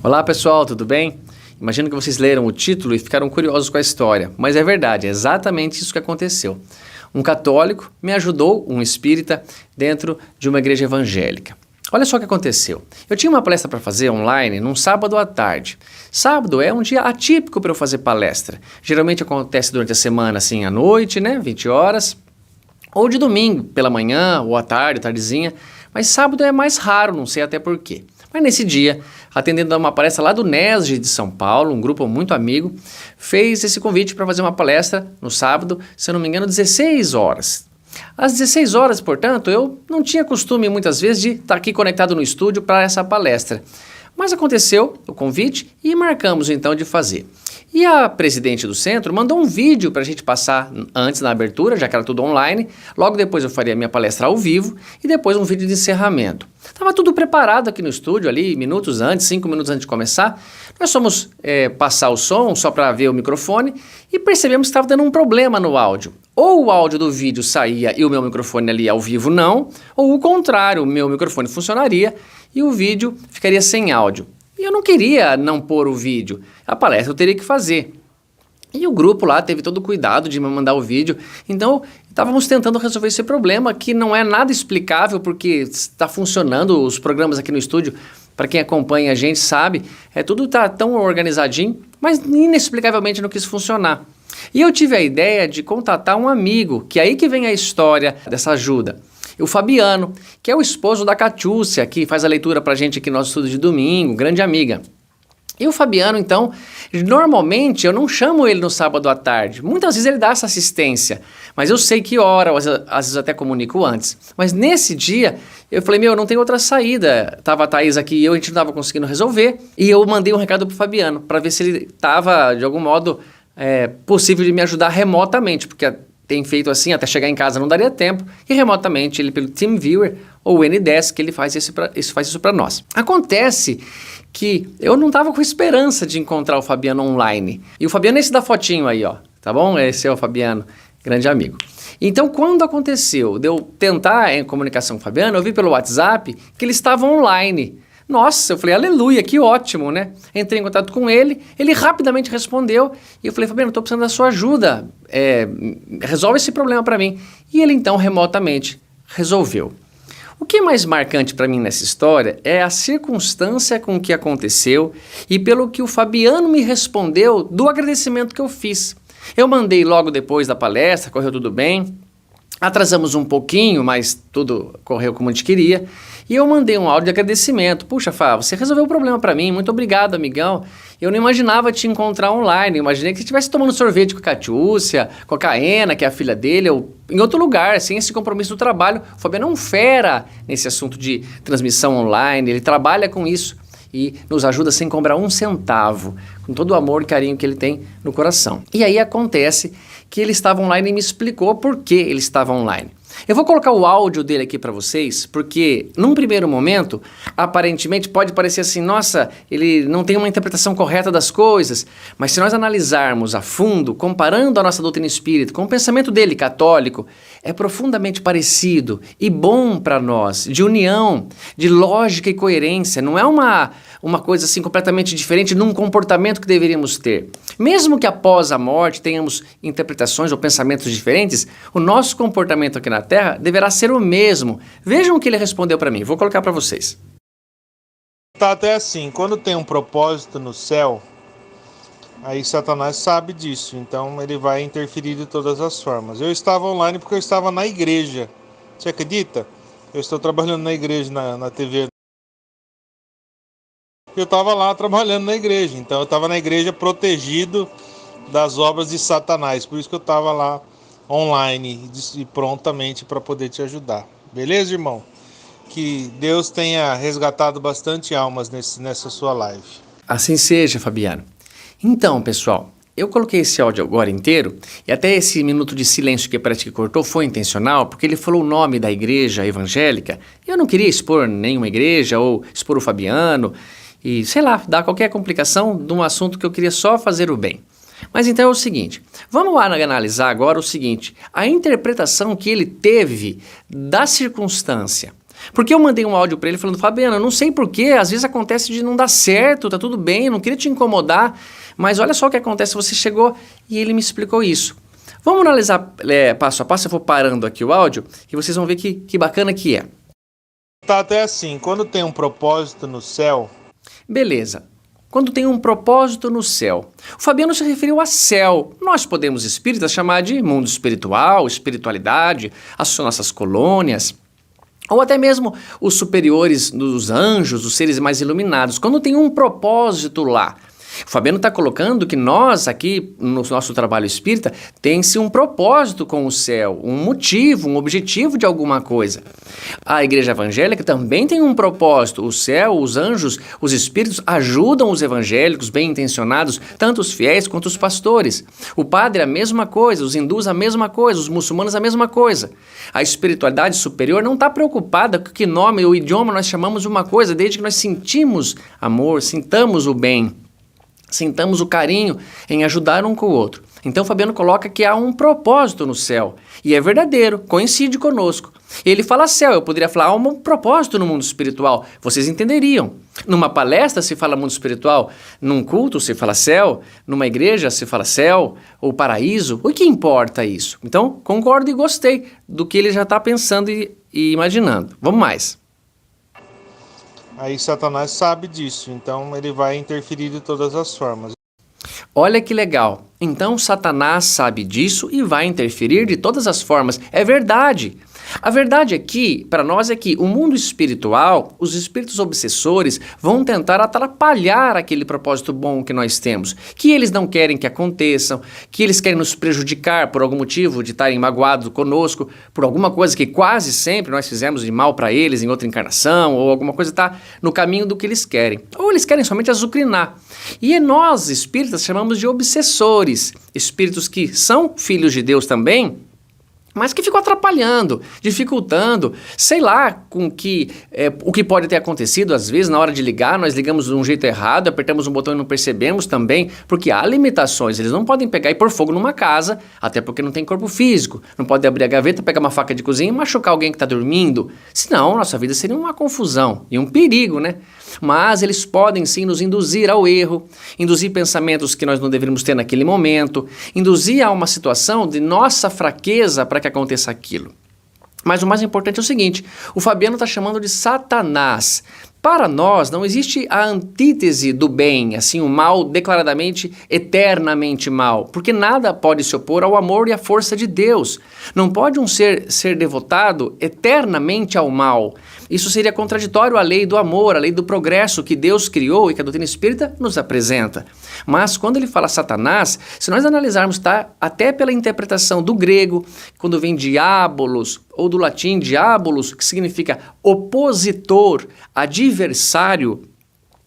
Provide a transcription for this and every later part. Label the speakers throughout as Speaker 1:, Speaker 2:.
Speaker 1: Olá pessoal, tudo bem? Imagino que vocês leram o título e ficaram curiosos com a história, mas é verdade, é exatamente isso que aconteceu. Um católico me ajudou, um espírita, dentro de uma igreja evangélica. Olha só o que aconteceu. Eu tinha uma palestra para fazer online num sábado à tarde. Sábado é um dia atípico para eu fazer palestra. Geralmente acontece durante a semana, assim, à noite, né, 20 horas, ou de domingo, pela manhã, ou à tarde, tardezinha, mas sábado é mais raro, não sei até por quê. Mas nesse dia, atendendo a uma palestra lá do NESG de São Paulo, um grupo muito amigo, fez esse convite para fazer uma palestra no sábado, se eu não me engano, 16 horas. Às 16 horas, portanto, eu não tinha costume muitas vezes de estar aqui conectado no estúdio para essa palestra. Mas aconteceu o convite e marcamos então de fazer. E a presidente do centro mandou um vídeo para a gente passar antes na abertura, já que era tudo online. Logo depois eu faria minha palestra ao vivo e depois um vídeo de encerramento. Estava tudo preparado aqui no estúdio, ali, minutos antes, 5 minutos antes de começar. Nós fomos passar o som só para ver o microfone e percebemos que estava dando um problema no áudio. Ou o áudio do vídeo saía e o meu microfone ali ao vivo não, ou o contrário, o meu microfone funcionaria e o vídeo ficaria sem áudio. E eu não queria não pôr o vídeo, a palestra eu teria que fazer. E o grupo lá teve todo o cuidado de me mandar o vídeo, então estávamos tentando resolver esse problema que não é nada explicável porque está funcionando os programas aqui no estúdio. Para quem acompanha a gente sabe, tudo está tão organizadinho, mas inexplicavelmente não quis funcionar. E eu tive a ideia de contatar um amigo, que é aí que vem a história dessa ajuda. O Fabiano, que é o esposo da Catiúcia, que faz a leitura pra gente aqui no nosso estudo de domingo, grande amiga. E o Fabiano, então, normalmente eu não chamo ele no sábado à tarde. Muitas vezes ele dá essa assistência, mas eu sei que hora, às vezes até comunico antes. Mas nesse dia, eu falei, não tem outra saída. Tava a Thaís aqui e a gente não tava conseguindo resolver. E eu mandei um recado pro Fabiano, para ver se ele tava, de algum modo, possível de me ajudar remotamente, porque tem feito assim, até chegar em casa não daria tempo, e remotamente ele pelo TeamViewer ou N10 ele faz isso para nós. Acontece que eu não estava com esperança de encontrar o Fabiano online. E o Fabiano é esse da fotinho aí, ó, tá bom? Esse é o Fabiano, grande amigo. Então, quando aconteceu de eu tentar em comunicação com o Fabiano, eu vi pelo WhatsApp que ele estava online. Nossa, eu falei, aleluia, que ótimo, né? Entrei em contato com ele, ele rapidamente respondeu e eu falei, Fabiano, estou precisando da sua ajuda, resolve esse problema para mim. E ele então remotamente resolveu. O que é mais marcante para mim nessa história é a circunstância com que aconteceu e pelo que o Fabiano me respondeu do agradecimento que eu fiz. Eu mandei logo depois da palestra, correu tudo bem. Atrasamos um pouquinho, mas tudo correu como a gente queria. E eu mandei um áudio de agradecimento. Puxa, Fá, você resolveu o problema para mim. Muito obrigado, amigão. Eu não imaginava te encontrar online. Eu imaginei que você estivesse tomando sorvete com a Catiúcia, com a Caena, que é a filha dele, ou em outro lugar, sem esse compromisso do trabalho. O Fabiano é um fera nesse assunto de transmissão online. Ele trabalha com isso e nos ajuda sem cobrar um centavo, com todo o amor e carinho que ele tem no coração. E aí acontece que ele estava online e me explicou por que ele estava online. Eu vou colocar o áudio dele aqui para vocês, porque num primeiro momento, aparentemente pode parecer assim, nossa, ele não tem uma interpretação correta das coisas, mas se nós analisarmos a fundo, comparando a nossa doutrina espírita com o pensamento dele, católico, é profundamente parecido e bom para nós, de união, de lógica e coerência, não é uma coisa assim completamente diferente num comportamento que deveríamos ter. Mesmo que após a morte tenhamos interpretações ou pensamentos diferentes, o nosso comportamento aqui na Terra deverá ser o mesmo. Vejam o que ele respondeu para mim, vou colocar para vocês.
Speaker 2: Tá até assim, quando tem um propósito no céu, aí Satanás sabe disso, então ele vai interferir de todas as formas. Eu estava online porque eu estava na igreja, você acredita? Eu estou trabalhando na igreja, na TV. Eu estava lá trabalhando na igreja, então eu estava na igreja protegido das obras de Satanás, por isso que eu estava lá online e prontamente para poder te ajudar. Beleza, irmão? Que Deus tenha resgatado bastante almas nessa sua live.
Speaker 1: Assim seja, Fabiano. Então, pessoal, eu coloquei esse áudio agora inteiro e até esse minuto de silêncio que parece que cortou foi intencional porque ele falou o nome da igreja evangélica. Eu não queria expor nenhuma igreja ou expor o Fabiano e, sei lá, dar qualquer complicação de um assunto que eu queria só fazer o bem. Mas então é o seguinte, vamos lá analisar agora o seguinte, a interpretação que ele teve da circunstância. Porque eu mandei um áudio para ele falando, Fabiano, eu não sei porquê, às vezes acontece de não dar certo, tá tudo bem, eu não queria te incomodar, mas olha só o que acontece, você chegou e ele me explicou isso. Vamos analisar passo a passo, eu vou parando aqui o áudio e vocês vão ver que bacana que é.
Speaker 2: Tá até assim, quando tem um propósito no céu...
Speaker 1: Beleza. Quando tem um propósito no céu. O Fabiano se referiu a céu. Nós podemos, espíritas, chamar de mundo espiritual, espiritualidade, as nossas colônias, ou até mesmo os superiores dos anjos, os seres mais iluminados. Quando tem um propósito lá. O Fabiano está colocando que nós aqui, no nosso trabalho espírita, tem-se um propósito com o céu, um motivo, um objetivo de alguma coisa. A igreja evangélica também tem um propósito. O céu, os anjos, os espíritos ajudam os evangélicos bem intencionados, tanto os fiéis quanto os pastores. O padre a mesma coisa, os hindus a mesma coisa, os muçulmanos a mesma coisa. A espiritualidade superior não está preocupada com que nome ou idioma nós chamamos de uma coisa, desde que nós sentimos amor, sintamos o bem. Sintamos o carinho em ajudar um com o outro. Então Fabiano coloca que há um propósito no céu. E é verdadeiro, coincide conosco. Ele fala céu, eu poderia falar há um propósito no mundo espiritual. Vocês entenderiam. Numa palestra se fala mundo espiritual, num culto se fala céu, numa igreja se fala céu ou paraíso. O que importa isso? Então concordo e gostei do que ele já está pensando e imaginando. Vamos mais.
Speaker 2: Aí Satanás sabe disso, então ele vai interferir de todas as formas.
Speaker 1: Olha que legal. Então Satanás sabe disso e vai interferir de todas as formas. É verdade. A verdade aqui, para nós, é que o mundo espiritual, os espíritos obsessores, vão tentar atrapalhar aquele propósito bom que nós temos, que eles não querem que aconteçam, que eles querem nos prejudicar por algum motivo de estarem magoados conosco, por alguma coisa que quase sempre nós fizemos de mal para eles em outra encarnação, ou alguma coisa está no caminho do que eles querem. Ou eles querem somente azucrinar. E nós, espíritas, chamamos de obsessores, espíritos que são filhos de Deus também, mas que ficam atrapalhando, dificultando, sei lá, o que pode ter acontecido, às vezes, na hora de ligar, nós ligamos de um jeito errado, apertamos um botão e não percebemos também, porque há limitações, eles não podem pegar e pôr fogo numa casa, até porque não tem corpo físico, não pode abrir a gaveta, pegar uma faca de cozinha e machucar alguém que está dormindo, senão nossa vida seria uma confusão e um perigo, né? Mas eles podem sim nos induzir ao erro, induzir pensamentos que nós não deveríamos ter naquele momento, induzir a uma situação de nossa fraqueza para que aconteça aquilo. Mas o mais importante é o seguinte, o Fabiano está chamando de Satanás. Para nós não existe a antítese do bem, assim, o mal declaradamente, eternamente mal, porque nada pode se opor ao amor e à força de Deus. Não pode um ser devotado eternamente ao mal. Isso seria contraditório à lei do amor, à lei do progresso que Deus criou e que a doutrina espírita nos apresenta. Mas quando ele fala Satanás, se nós analisarmos, tá, até pela interpretação do grego, quando vem diabolos, ou do latim diabolos, que significa opositor, adversário,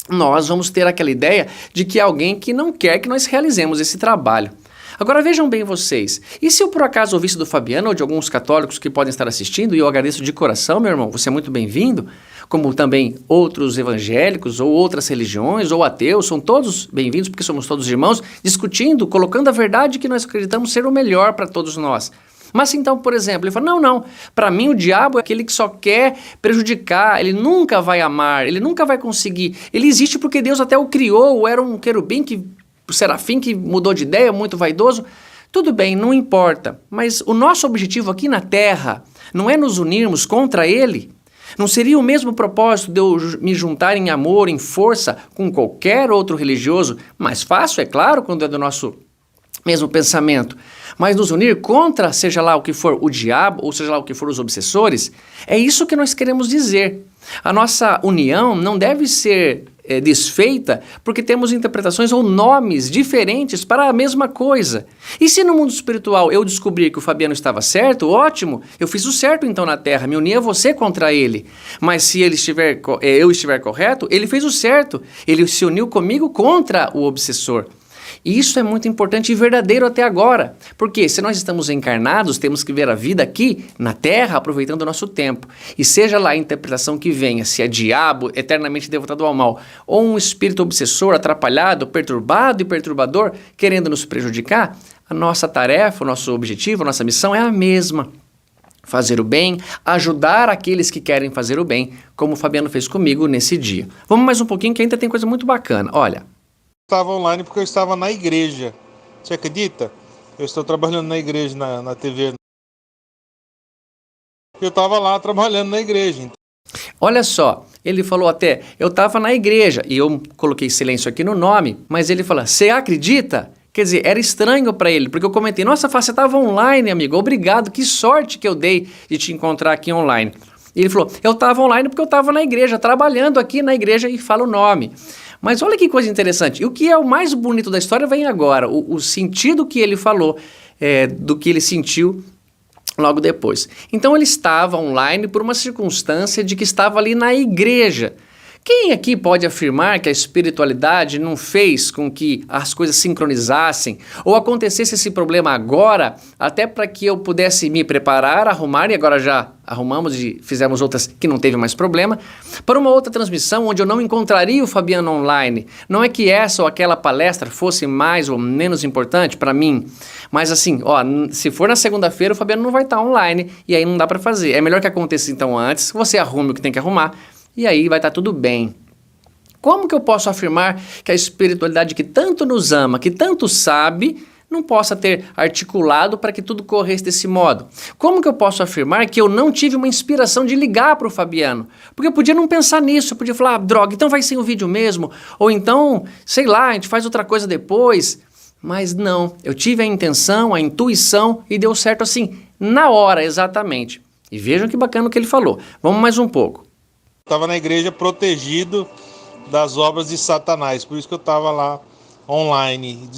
Speaker 1: nós vamos ter aquela ideia de que é alguém que não quer que nós realizemos esse trabalho. Agora vejam bem vocês, e se eu por acaso ouvisse do Fabiano ou de alguns católicos que podem estar assistindo, e eu agradeço de coração, meu irmão, você é muito bem-vindo, como também outros evangélicos ou outras religiões ou ateus, são todos bem-vindos porque somos todos irmãos, discutindo, colocando a verdade que nós acreditamos ser o melhor para todos nós. Mas então, por exemplo, ele fala, não, para mim o diabo é aquele que só quer prejudicar, ele nunca vai amar, ele nunca vai conseguir, ele existe porque Deus até o criou, era um querubim, o serafim que mudou de ideia, muito vaidoso. Tudo bem, não importa, mas o nosso objetivo aqui na Terra não é nos unirmos contra ele? Não seria o mesmo propósito de eu me juntar em amor, em força com qualquer outro religioso? Mais fácil, é claro, quando é do nosso mesmo pensamento. Mas nos unir contra, seja lá o que for o diabo, ou seja lá o que for os obsessores, é isso que nós queremos dizer. A nossa união não deve ser desfeita porque temos interpretações ou nomes diferentes para a mesma coisa. E se no mundo espiritual eu descobrir que o Fabiano estava certo, ótimo, eu fiz o certo então na Terra, me uni a você contra ele. Mas se eu estiver correto, ele fez o certo, ele se uniu comigo contra o obsessor. E isso é muito importante e verdadeiro até agora, porque se nós estamos encarnados, temos que ver a vida aqui na Terra, aproveitando o nosso tempo. E seja lá a interpretação que venha, se é diabo, eternamente devotado ao mal, ou um espírito obsessor, atrapalhado, perturbado e perturbador, querendo nos prejudicar, a nossa tarefa, o nosso objetivo, a nossa missão é a mesma. fazer o bem, ajudar aqueles que querem fazer o bem, como o Fabiano fez comigo nesse dia. Vamos mais um pouquinho que ainda tem coisa muito bacana. Olha.
Speaker 2: Estava online porque eu estava na igreja. Você acredita? Eu estou trabalhando na igreja, na TV. Eu estava lá trabalhando na igreja.
Speaker 1: Olha só, ele falou até, eu estava na igreja, e eu coloquei silêncio aqui no nome, mas ele falou, você acredita? Quer dizer, era estranho para ele, porque eu comentei, nossa, você estava online, amigo, obrigado, que sorte que eu dei de te encontrar aqui online. E ele falou, eu estava online porque eu estava na igreja, trabalhando aqui na igreja e fala o nome. Mas olha que coisa interessante, e o que é o mais bonito da história vem agora, o sentido que ele falou, do que ele sentiu logo depois. Então ele estava online por uma circunstância de que estava ali na igreja. Quem aqui pode afirmar que a espiritualidade não fez com que as coisas sincronizassem ou acontecesse esse problema agora, até para que eu pudesse me preparar, arrumar, e agora já arrumamos e fizemos outras que não teve mais problema, para uma outra transmissão onde eu não encontraria o Fabiano online. Não é que essa ou aquela palestra fosse mais ou menos importante para mim, mas assim, ó, se for na segunda-feira o Fabiano não vai estar online e aí não dá para fazer. É melhor que aconteça então antes, você arrume o que tem que arrumar, e aí vai estar tudo bem. Como que eu posso afirmar que a espiritualidade que tanto nos ama, que tanto sabe, não possa ter articulado para que tudo corresse desse modo? Como que eu posso afirmar que eu não tive uma inspiração de ligar para o Fabiano? Porque eu podia não pensar nisso, eu podia falar, droga, então vai sem o vídeo mesmo, ou então, sei lá, a gente faz outra coisa depois. Mas não, eu tive a intenção, a intuição e deu certo assim, na hora exatamente. E vejam que bacana o que ele falou. Vamos mais um pouco.
Speaker 2: Estava na igreja protegido das obras de Satanás, por isso que eu estava lá online.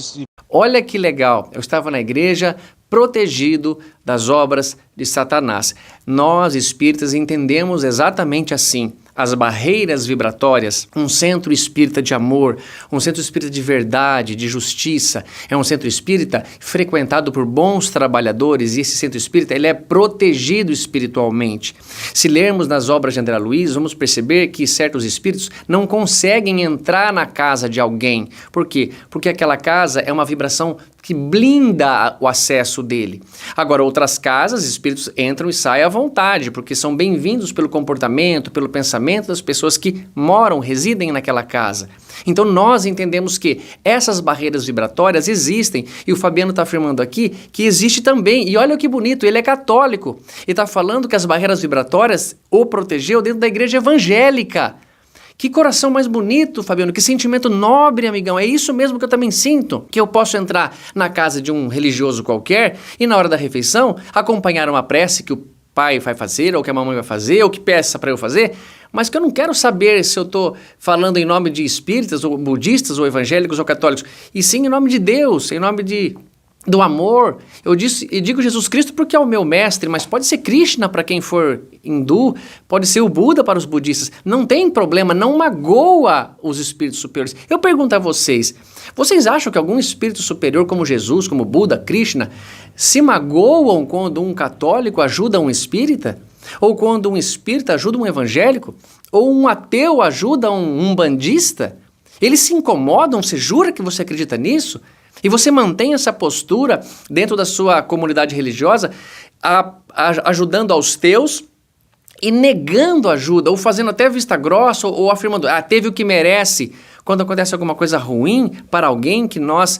Speaker 1: Olha que legal, eu estava na igreja protegido das obras de Satanás. Nós, espíritas, entendemos exatamente assim. As barreiras vibratórias, um centro espírita de amor, um centro espírita de verdade, de justiça, é um centro espírita frequentado por bons trabalhadores e esse centro espírita ele é protegido espiritualmente. Se lermos nas obras de André Luiz, vamos perceber que certos espíritos não conseguem entrar na casa de alguém. Por quê? Porque aquela casa é uma vibração que blinda o acesso dele. Agora, outras casas, espíritos entram e saem à vontade, porque são bem-vindos pelo comportamento, pelo pensamento das pessoas que moram, residem naquela casa. Então, nós entendemos que essas barreiras vibratórias existem, e o Fabiano está afirmando aqui que existe também, e olha que bonito, ele é católico, e está falando que as barreiras vibratórias o protegeu dentro da igreja evangélica. Que coração mais bonito, Fabiano, que sentimento nobre, amigão. É isso mesmo que eu também sinto, que eu posso entrar na casa de um religioso qualquer e na hora da refeição acompanhar uma prece que o pai vai fazer, ou que a mamãe vai fazer, ou que peça para eu fazer, mas que eu não quero saber se eu estou falando em nome de espíritas, ou budistas, ou evangélicos, ou católicos, e sim em nome de Deus, em nome do amor. Eu digo Jesus Cristo porque é o meu mestre, mas pode ser Krishna para quem for hindu, pode ser o Buda para os budistas. Não tem problema, não magoa os espíritos superiores. Eu pergunto a vocês, vocês acham que algum espírito superior como Jesus, como Buda, Krishna, se magoam quando um católico ajuda um espírita? Ou quando um espírita ajuda um evangélico? Ou um ateu ajuda um umbandista? Eles se incomodam? Você jura que você acredita nisso? E você mantém essa postura dentro da sua comunidade religiosa, ajudando aos teus e negando ajuda, ou fazendo até vista grossa, ou afirmando, teve o que merece. Quando acontece alguma coisa ruim para alguém que nós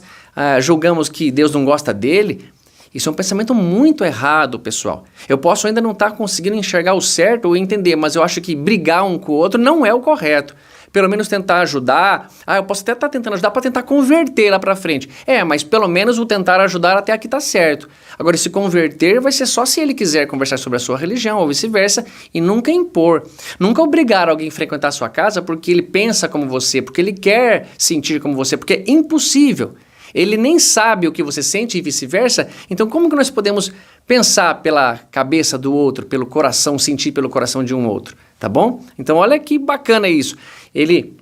Speaker 1: julgamos que Deus não gosta dele, isso é um pensamento muito errado, pessoal. Eu posso ainda não estar conseguindo enxergar o certo ou entender, mas eu acho que brigar um com o outro não é o correto. Pelo menos tentar ajudar, eu posso até estar tentando ajudar para tentar converter lá para frente. Mas pelo menos o tentar ajudar até aqui tá certo. Agora, se converter vai ser só se ele quiser conversar sobre a sua religião ou vice-versa e nunca impor. Nunca obrigar alguém a frequentar a sua casa porque ele pensa como você, porque ele quer sentir como você, porque é impossível. Ele nem sabe o que você sente e vice-versa, então como que nós podemos pensar pela cabeça do outro, pelo coração, sentir pelo coração de um outro, tá bom? Então olha que bacana isso, ele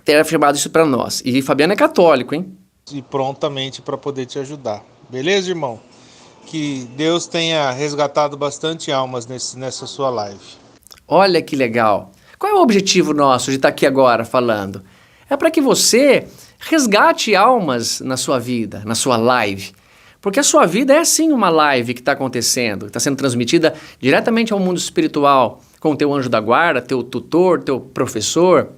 Speaker 1: ter afirmado isso para nós. E Fabiano é católico, hein?
Speaker 2: E prontamente para poder te ajudar. Beleza, irmão? Que Deus tenha resgatado bastante almas nessa sua live.
Speaker 1: Olha que legal. Qual é o objetivo nosso de estar aqui agora falando? É para que você resgate almas na sua vida, na sua live. Porque a sua vida é sim uma live que está acontecendo, que está sendo transmitida diretamente ao mundo espiritual, com o teu anjo da guarda, teu tutor, teu professor,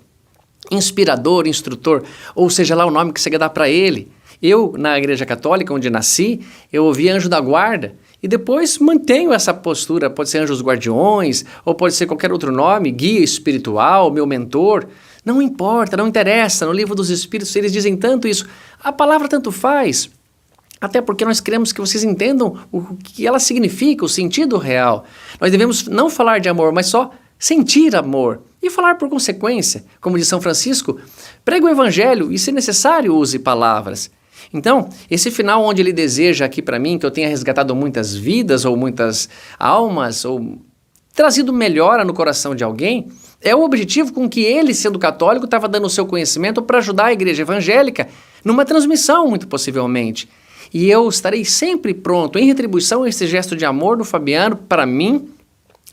Speaker 1: inspirador, instrutor, ou seja lá o nome que você quer dar para ele. Eu, na Igreja Católica, onde nasci, eu ouvi anjo da guarda e depois mantenho essa postura. Pode ser anjos guardiões, ou pode ser qualquer outro nome, guia espiritual, meu mentor. Não importa, não interessa. No livro dos Espíritos eles dizem tanto isso. A palavra tanto faz. Até porque nós queremos que vocês entendam o que ela significa, o sentido real. Nós devemos não falar de amor, mas só sentir amor. E falar por consequência. Como diz São Francisco, pregue o evangelho e, se necessário, use palavras. Então, esse final onde ele deseja aqui para mim que eu tenha resgatado muitas vidas ou muitas almas ou trazido melhora no coração de alguém, é o objetivo com que ele, sendo católico, estava dando o seu conhecimento para ajudar a igreja evangélica numa transmissão, muito possivelmente. E eu estarei sempre pronto, em retribuição a esse gesto de amor do Fabiano, para mim,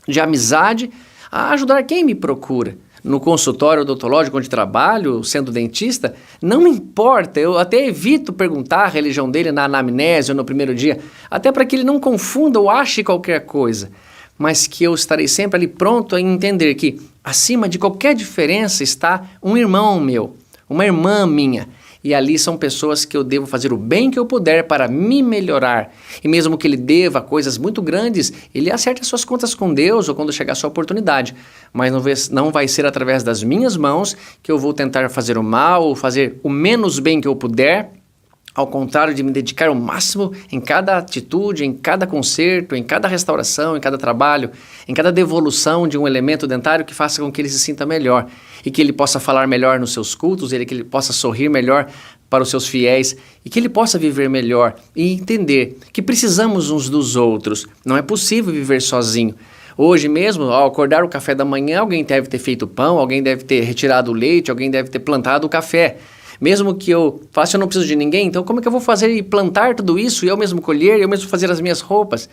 Speaker 1: de amizade, a ajudar quem me procura. No consultório odontológico onde trabalho, sendo dentista, não me importa, eu até evito perguntar a religião dele na anamnese ou no primeiro dia, até para que ele não confunda ou ache qualquer coisa, mas que eu estarei sempre ali pronto a entender que, acima de qualquer diferença, está um irmão meu, uma irmã minha, e ali são pessoas que eu devo fazer o bem que eu puder para me melhorar. E mesmo que ele deva coisas muito grandes, ele acerta suas contas com Deus ou quando chegar a sua oportunidade. Mas não vai ser através das minhas mãos que eu vou tentar fazer o mal ou fazer o menos bem que eu puder. Ao contrário de me dedicar ao máximo em cada atitude, em cada conserto, em cada restauração, em cada trabalho, em cada devolução de um elemento dentário que faça com que ele se sinta melhor e que ele possa falar melhor nos seus cultos, que ele possa sorrir melhor para os seus fiéis e que ele possa viver melhor e entender que precisamos uns dos outros. Não é possível viver sozinho. Hoje mesmo, ao acordar o café da manhã, alguém deve ter feito pão, alguém deve ter retirado o leite, alguém deve ter plantado o café. Mesmo que eu faça, eu não preciso de ninguém, então como é que eu vou fazer e plantar tudo isso, e eu mesmo colher, e eu mesmo fazer as minhas roupas?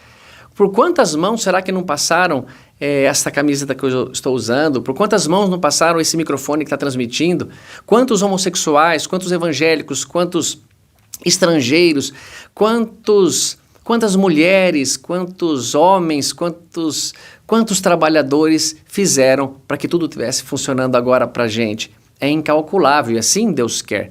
Speaker 1: Por quantas mãos será que não passaram essa camiseta que eu estou usando? Por quantas mãos não passaram esse microfone que está transmitindo? Quantos homossexuais, quantos evangélicos, quantos estrangeiros, quantas mulheres, quantos homens, quantos trabalhadores fizeram para que tudo estivesse funcionando agora para a gente? É incalculável e assim Deus quer.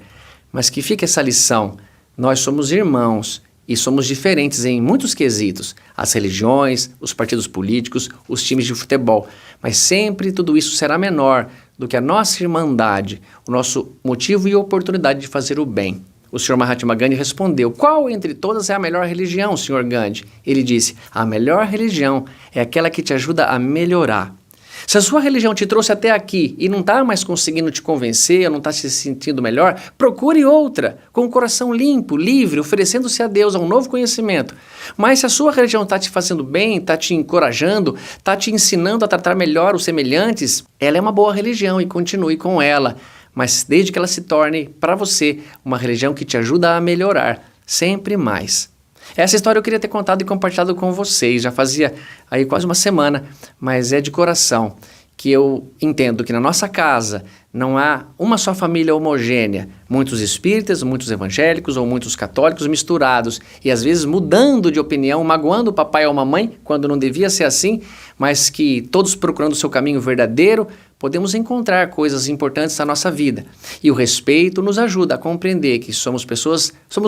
Speaker 1: Mas que fique essa lição. Nós somos irmãos e somos diferentes em muitos quesitos. As religiões, os partidos políticos, os times de futebol. Mas sempre tudo isso será menor do que a nossa irmandade, o nosso motivo e oportunidade de fazer o bem. O Sr. Mahatma Gandhi respondeu: qual entre todas é a melhor religião, Sr. Gandhi? Ele disse: a melhor religião é aquela que te ajuda a melhorar. Se a sua religião te trouxe até aqui e não está mais conseguindo te convencer, ou não está se sentindo melhor, procure outra, com o coração limpo, livre, oferecendo-se a Deus a um novo conhecimento. Mas se a sua religião está te fazendo bem, está te encorajando, está te ensinando a tratar melhor os semelhantes, ela é uma boa religião e continue com ela. Mas desde que ela se torne, para você, uma religião que te ajuda a melhorar, sempre mais. Essa história eu queria ter contado e compartilhado com vocês, já fazia aí quase uma semana, mas é de coração que eu entendo que na nossa casa não há uma só família homogênea, muitos espíritas, muitos evangélicos ou muitos católicos misturados e às vezes mudando de opinião, magoando o papai ou a mamãe quando não devia ser assim, mas que todos procurando o seu caminho verdadeiro, podemos encontrar coisas importantes na nossa vida. E o respeito nos ajuda a compreender que somos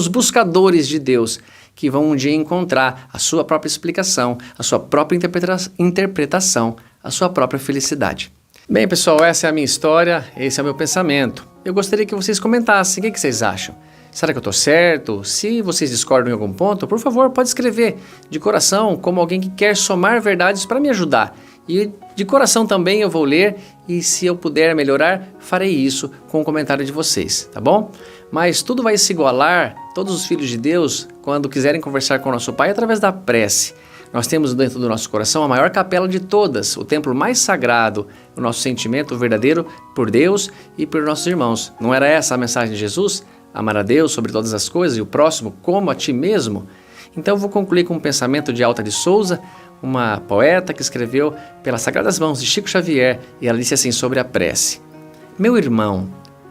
Speaker 1: buscadores de Deus, que vão um dia encontrar a sua própria explicação, a sua própria interpretação, a sua própria felicidade. Bem, pessoal, essa é a minha história, esse é o meu pensamento. Eu gostaria que vocês comentassem, o que vocês acham? Será que eu estou certo? Se vocês discordam em algum ponto, por favor, pode escrever de coração, como alguém que quer somar verdades para me ajudar. E de coração também eu vou ler e se eu puder melhorar, farei isso com o comentário de vocês, tá bom? Mas tudo vai se igualar, todos os filhos de Deus, quando quiserem conversar com o nosso Pai através da prece. Nós temos dentro do nosso coração a maior capela de todas, o templo mais sagrado, o nosso sentimento verdadeiro por Deus e por nossos irmãos. Não era essa a mensagem de Jesus? Amar a Deus sobre todas as coisas e o próximo como a ti mesmo? Então eu vou concluir com um pensamento de Alta de Souza, uma poeta que escreveu pelas sagradas mãos de Chico Xavier, e ela disse assim sobre a prece: meu irmão,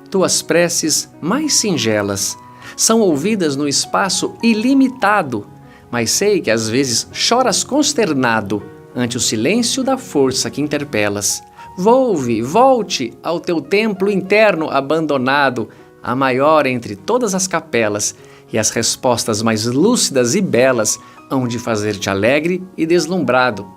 Speaker 1: tuas preces mais singelas São ouvidas no espaço ilimitado, mas sei que às vezes choras consternado ante o silêncio da força que interpelas. Volte ao teu templo interno abandonado, a maior entre todas as capelas, e as respostas mais lúcidas e belas hão de fazer-te alegre e deslumbrado.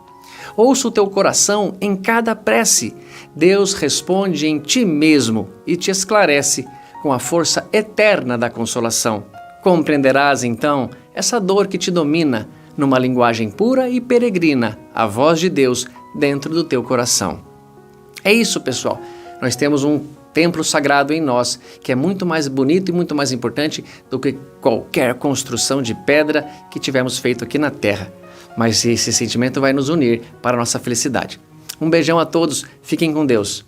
Speaker 1: Ouça o teu coração em cada prece. Deus responde em ti mesmo e te esclarece com a força eterna da consolação. Compreenderás, então, essa dor que te domina, numa linguagem pura e peregrina, a voz de Deus dentro do teu coração. É isso, pessoal. Nós temos um templo sagrado em nós, que é muito mais bonito e muito mais importante do que qualquer construção de pedra que tivermos feito aqui na Terra. Mas esse sentimento vai nos unir para a nossa felicidade. Um beijão a todos, fiquem com Deus.